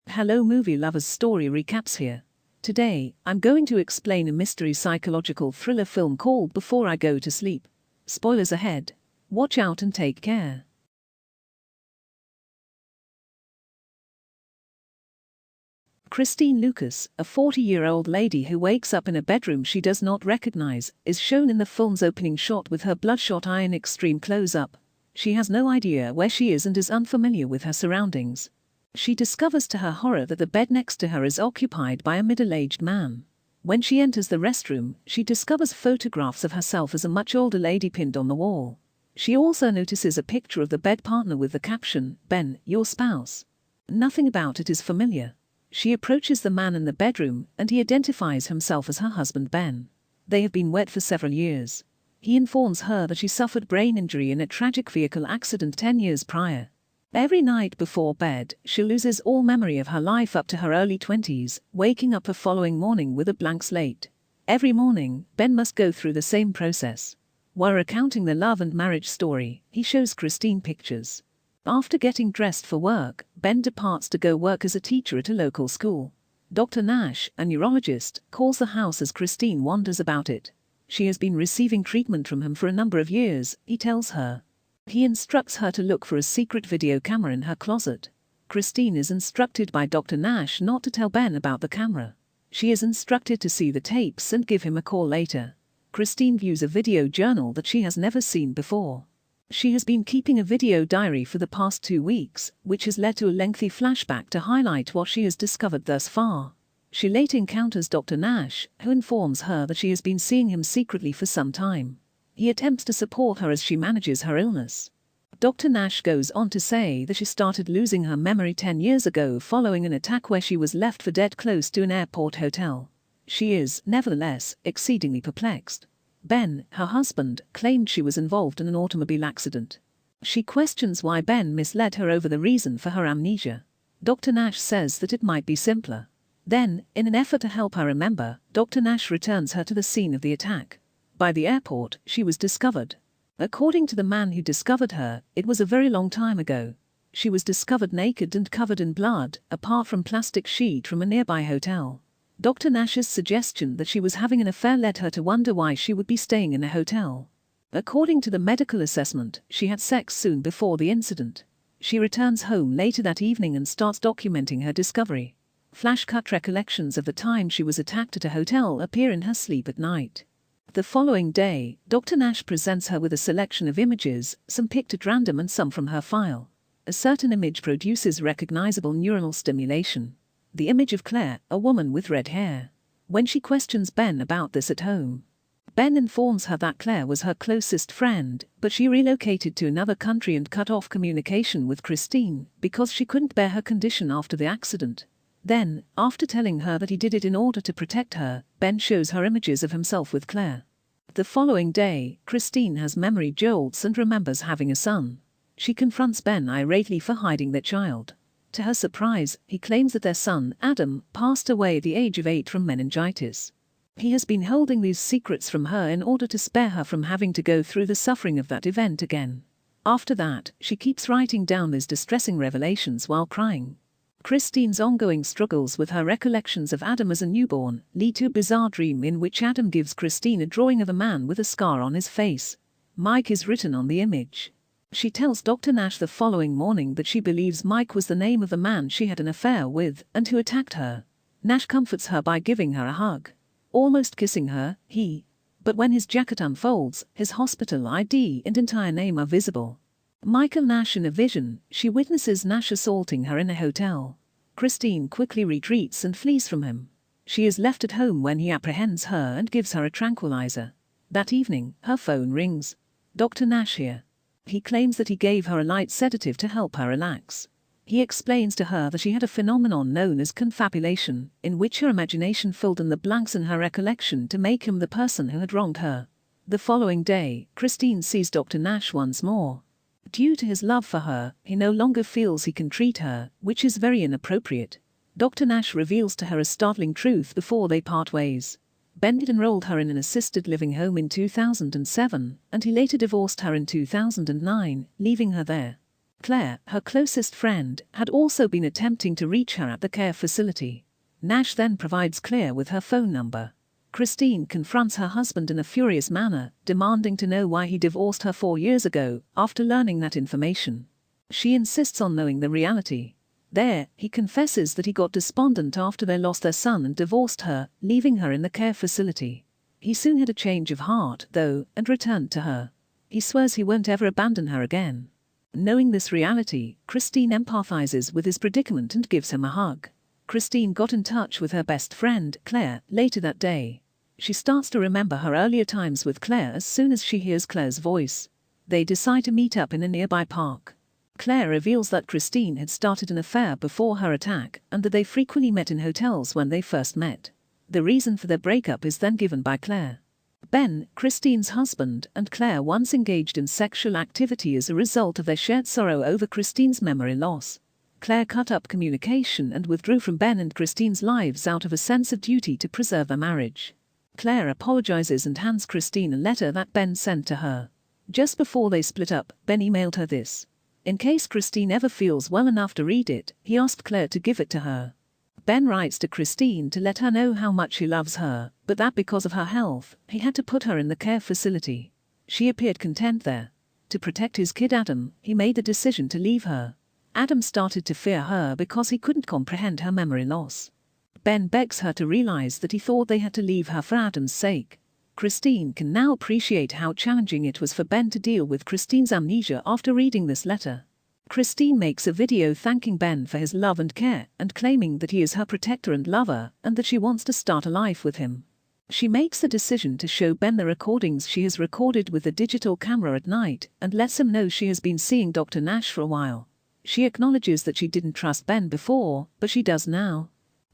Hello movie lovers, story recaps here. Today, I'm going to explain a mystery psychological thriller film called Before I Go to Sleep. Spoilers ahead. Watch out and take care. Christine Lucas, a 40-year-old lady who wakes up in a bedroom she does not recognize, is shown in the film's opening shot with her bloodshot eye in extreme close-up. She has no idea where she is and is unfamiliar with her surroundings. She discovers to her horror that the bed next to her is occupied by a middle-aged man. When she enters the restroom, she discovers photographs of herself as a much older lady pinned on the wall. She also notices a picture of the bed partner with the caption, "Ben, your spouse." Nothing about it is familiar. She approaches the man in the bedroom, and he identifies himself as her husband Ben. They have been wed for several years. He informs her that she suffered brain injury in a tragic vehicle accident 10 years prior. Every night before bed, she loses all memory of her life up to her early 20s, waking up the following morning with a blank slate. Every morning, Ben must go through the same process. While recounting the love and marriage story, he shows Christine pictures. After getting dressed for work, Ben departs to go work as a teacher at a local school. Dr. Nash, a neurologist, calls the house as Christine wonders about it. She has been receiving treatment from him for a number of years, he tells her. He instructs her to look for a secret video camera in her closet. Christine is instructed by Dr. Nash not to tell Ben about the camera. She is instructed to see the tapes and give him a call later. Christine views a video journal that she has never seen before. She has been keeping a video diary for the past 2 weeks, which has led to a lengthy flashback to highlight what she has discovered thus far. She later encounters Dr. Nash, who informs her that she has been seeing him secretly for some time. He attempts to support her as she manages her illness. Dr. Nash goes on to say that she started losing her memory 10 years ago following an attack where she was left for dead close to an airport hotel. She is, nevertheless, exceedingly perplexed. Ben, her husband, claimed she was involved in an automobile accident. She questions why Ben misled her over the reason for her amnesia. Dr. Nash says that it might be simpler. Then, in an effort to help her remember, Dr. Nash returns her to the scene of the attack. By the airport, she was discovered. According to the man who discovered her, it was a very long time ago. She was discovered naked and covered in blood, apart from plastic sheet from a nearby hotel. Dr. Nash's suggestion that she was having an affair led her to wonder why she would be staying in a hotel. According to the medical assessment, she had sex soon before the incident. She returns home later that evening and starts documenting her discovery. Flash-cut recollections of the time she was attacked at a hotel appear in her sleep at night. The following day, Dr. Nash presents her with a selection of images, some picked at random and some from her file. A certain image produces recognizable neuronal stimulation. The image of Claire, a woman with red hair. When she questions Ben about this at home, Ben informs her that Claire was her closest friend, but she relocated to another country and cut off communication with Christine because she couldn't bear her condition after the accident. Then, after telling her that he did it in order to protect her, Ben shows her images of himself with Claire. The following day, Christine has memory jolts and remembers having a son. She confronts Ben irately for hiding their child. To her surprise, he claims that their son, Adam, passed away at the age of 8 from meningitis. He has been holding these secrets from her in order to spare her from having to go through the suffering of that event again. After that, she keeps writing down these distressing revelations while crying. Christine's ongoing struggles with her recollections of Adam as a newborn lead to a bizarre dream in which Adam gives Christine a drawing of a man with a scar on his face. Mike is written on the image. She tells Dr. Nash the following morning that she believes Mike was the name of the man she had an affair with and who attacked her. Nash comforts her by giving her a hug. Almost kissing her, but when his jacket unfolds, his hospital ID and entire name are visible. Michael Nash in a vision, she witnesses Nash assaulting her in a hotel. Christine quickly retreats and flees from him. She is left at home when he apprehends her and gives her a tranquilizer. That evening, her phone rings. Dr. Nash here. He claims that he gave her a light sedative to help her relax. He explains to her that she had a phenomenon known as confabulation, in which her imagination filled in the blanks in her recollection to make him the person who had wronged her. The following day, Christine sees Dr. Nash once more. Due to his love for her, he no longer feels he can treat her, which is very inappropriate. Dr. Nash reveals to her a startling truth before they part ways. Ben had enrolled her in an assisted living home in 2007, and he later divorced her in 2009, leaving her there. Claire, her closest friend, had also been attempting to reach her at the care facility. Nash then provides Claire with her phone number. Christine confronts her husband in a furious manner, demanding to know why he divorced her 4 years ago, after learning that information. She insists on knowing the reality. There, he confesses that he got despondent after they lost their son and divorced her, leaving her in the care facility. He soon had a change of heart, though, and returned to her. He swears he won't ever abandon her again. Knowing this reality, Christine empathizes with his predicament and gives him a hug. Christine got in touch with her best friend, Claire, later that day. She starts to remember her earlier times with Claire as soon as she hears Claire's voice. They decide to meet up in a nearby park. Claire reveals that Christine had started an affair before her attack and that they frequently met in hotels when they first met. The reason for their breakup is then given by Claire. Ben, Christine's husband, and Claire once engaged in sexual activity as a result of their shared sorrow over Christine's memory loss. Claire cut up communication and withdrew from Ben and Christine's lives out of a sense of duty to preserve their marriage. Claire apologizes and hands Christine a letter that Ben sent to her. Just before they split up, Ben emailed her this. In case Christine ever feels well enough to read it, he asked Claire to give it to her. Ben writes to Christine to let her know how much he loves her, but that because of her health, he had to put her in the care facility. She appeared content there. To protect his kid Adam, he made the decision to leave her. Adam started to fear her because he couldn't comprehend her memory loss. Ben begs her to realize that he thought they had to leave her for Adam's sake. Christine can now appreciate how challenging it was for Ben to deal with Christine's amnesia after reading this letter. Christine makes a video thanking Ben for his love and care and claiming that he is her protector and lover and that she wants to start a life with him. She makes the decision to show Ben the recordings she has recorded with the digital camera at night and lets him know she has been seeing Dr. Nash for a while. She acknowledges that she didn't trust Ben before, but she does now.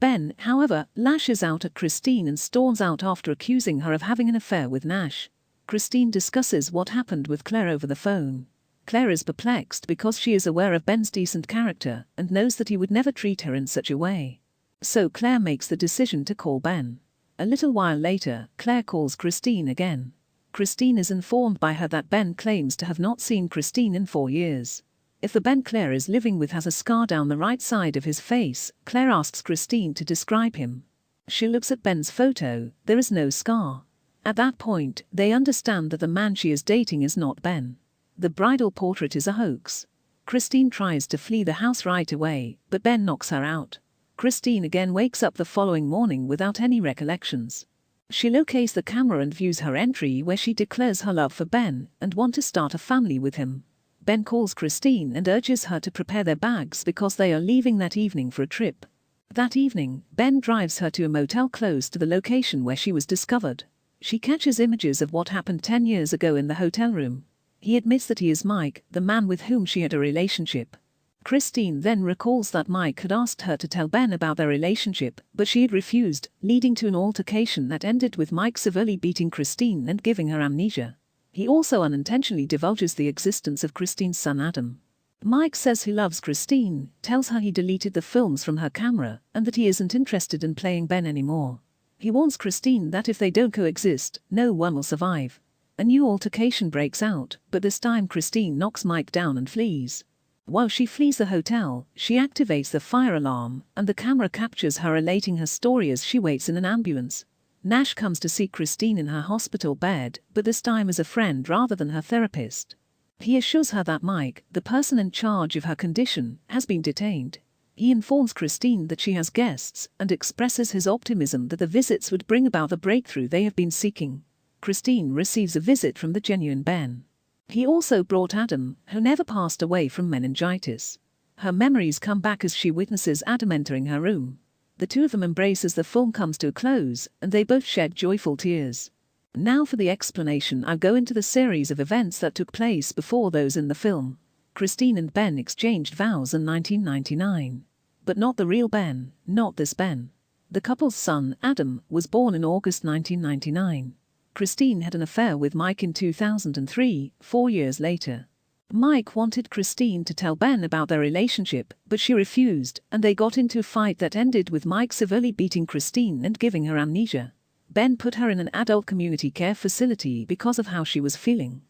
Ben, however, lashes out at Christine and storms out after accusing her of having an affair with Nash. Christine discusses what happened with Claire over the phone. Claire is perplexed because she is aware of Ben's decent character and knows that he would never treat her in such a way. So Claire makes the decision to call Ben. A little while later, Claire calls Christine again. Christine is informed by her that Ben claims to have not seen Christine in 4 years. If the Ben Claire is living with has a scar down the right side of his face, Claire asks Christine to describe him. She looks at Ben's photo, there is no scar. At that point, they understand that the man she is dating is not Ben. The bridal portrait is a hoax. Christine tries to flee the house right away, but Ben knocks her out. Christine again wakes up the following morning without any recollections. She locates the camera and views her entry where she declares her love for Ben and wants to start a family with him. Ben calls Christine and urges her to prepare their bags because they are leaving that evening for a trip. That evening, Ben drives her to a motel close to the location where she was discovered. She catches images of what happened 10 years ago in the hotel room. He admits that he is Mike, the man with whom she had a relationship. Christine then recalls that Mike had asked her to tell Ben about their relationship, but she had refused, leading to an altercation that ended with Mike severely beating Christine and giving her amnesia. He also unintentionally divulges the existence of Christine's son Adam. Mike says he loves Christine, tells her he deleted the films from her camera, and that he isn't interested in playing Ben anymore. He warns Christine that if they don't coexist, no one will survive. A new altercation breaks out, but this time Christine knocks Mike down and flees. While she flees the hotel, she activates the fire alarm, and the camera captures her relating her story as she waits in an ambulance. Nash comes to see Christine in her hospital bed, but this time as a friend rather than her therapist. He assures her that Mike, the person in charge of her condition, has been detained. He informs Christine that she has guests and expresses his optimism that the visits would bring about the breakthrough they have been seeking. Christine receives a visit from the genuine Ben. He also brought Adam, who never passed away from meningitis. Her memories come back as she witnesses Adam entering her room. The two of them embrace as the film comes to a close, and they both shed joyful tears. Now for the explanation. I'll go into the series of events that took place before those in the film. Christine and Ben exchanged vows in 1999. But not the real Ben, not this Ben. The couple's son, Adam, was born in August 1999. Christine had an affair with Mike in 2003, 4 years later. Mike wanted Christine to tell Ben about their relationship, but she refused, and they got into a fight that ended with Mike severely beating Christine and giving her amnesia. Ben put her in an adult community care facility because of how she was feeling.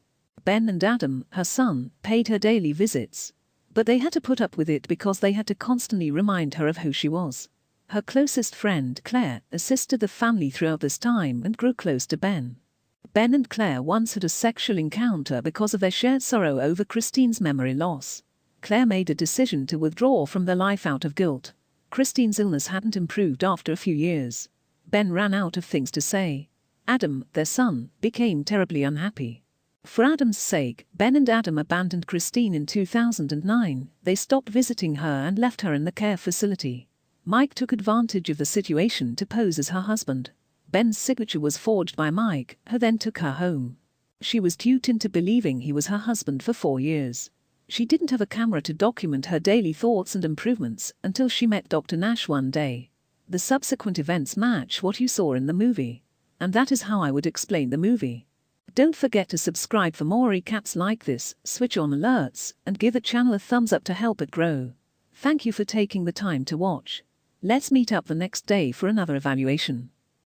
Ben and Adam, her son, paid her daily visits. But they had to put up with it because they had to constantly remind her of who she was. Her closest friend, Claire, assisted the family throughout this time and grew close to Ben. Ben and Claire once had a sexual encounter because of their shared sorrow over Christine's memory loss. Claire made a decision to withdraw from their life out of guilt. Christine's illness hadn't improved after a few years. Ben ran out of things to say. Adam, their son, became terribly unhappy. For Adam's sake, Ben and Adam abandoned Christine in 2009. They stopped visiting her and left her in the care facility. Mike took advantage of the situation to pose as her husband. Ben's signature was forged by Mike, who then took her home. She was duped into believing he was her husband for 4 years. She didn't have a camera to document her daily thoughts and improvements until she met Dr. Nash one day. The subsequent events match what you saw in the movie. And that is how I would explain the movie. Don't forget to subscribe for more recaps like this, switch on alerts, and give the channel a thumbs up to help it grow. Thank you for taking the time to watch. Let's meet up the next day for another evaluation.